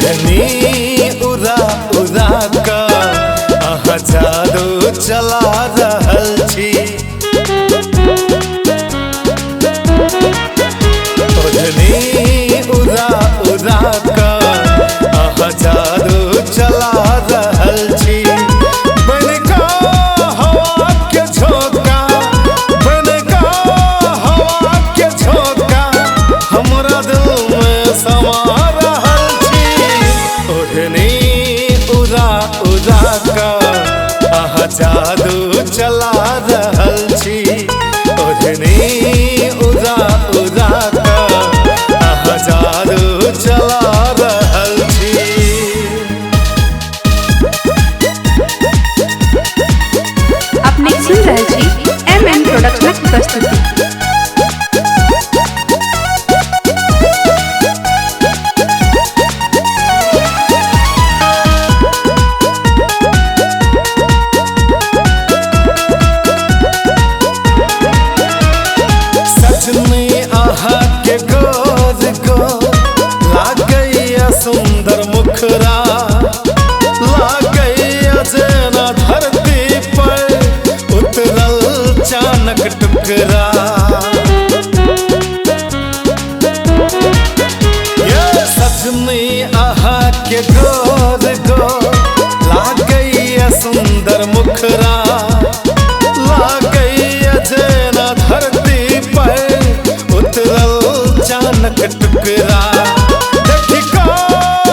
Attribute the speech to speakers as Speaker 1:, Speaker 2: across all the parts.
Speaker 1: ओढ़नी उड़ा उड़ा का अहाँ जादू चला रहल छी। ओढ़नी उड़ा उड़ा का अहाँ जादू चला रहल छी। बनका हवा के झोंका, बनका हवा के झोंका हमरा दिल में समा रहल छी। ओढ़नी उड़ा उड़ा का अहाँ जादू चला रहल छी। ओढ़नी उड़ा उड़ा का अहाँ जादू चला रहल छी।
Speaker 2: अपने सुन रहल छी MM प्रोडक्शनक प्रस्तुति।
Speaker 1: के गोद को लागैया सुंदर मुखरा, लागैया जेना धरती पर उतरल चानक टुकड़ा। ये सजनी आहा के गोद को लागैया सुंदर मुखरा, लागैया जेना धरती पर उतरल चानक टुकड़ा। देखिका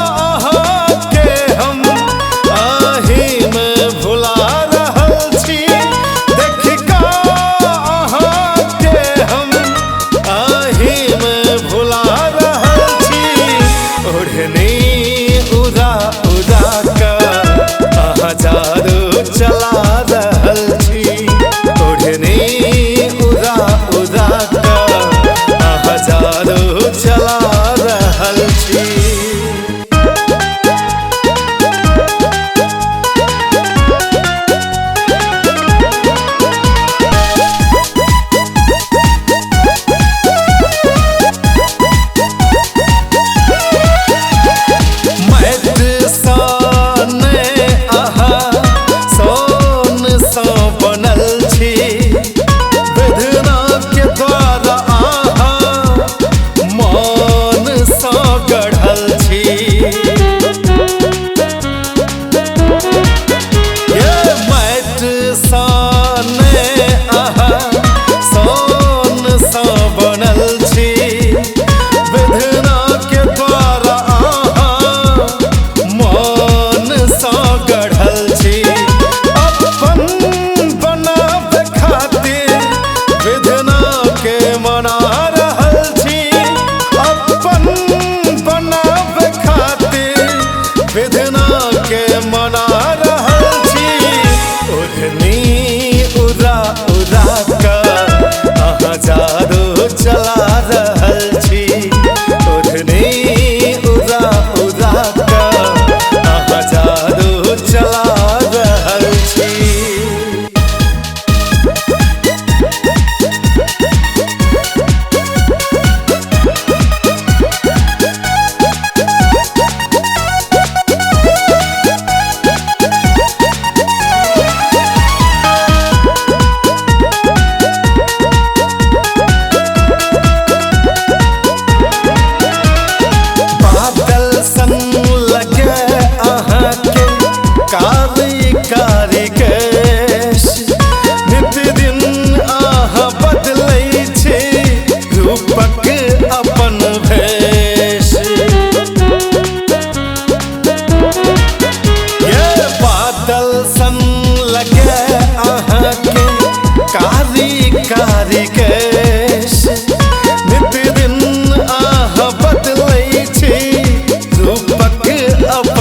Speaker 1: अहाँ के हम आही में भुला रहल छी। देखिका अहाँ के हम आही में भुला रहल छी। ओढ़नी उड़ा उड़ा का अहाँ जादू चला रहल छी। ओढ़नी उड़ा उड़ा का अहाँ जादू चला रहल छी। विधना के मना रहल छी। ओढ़नी उड़ा उड़ा का अहाँ जादू चला रहल छी। ओढ़नी उड़ा उड़ा का अहाँ जादू चला रहल छी। कारी कारी केश नित दिन आहा बदलै छी रूपक अपन भेष। ये बादल सन लगे आहा के कारी कारी केश नित दिन आहा बदलै छी रूपक अपन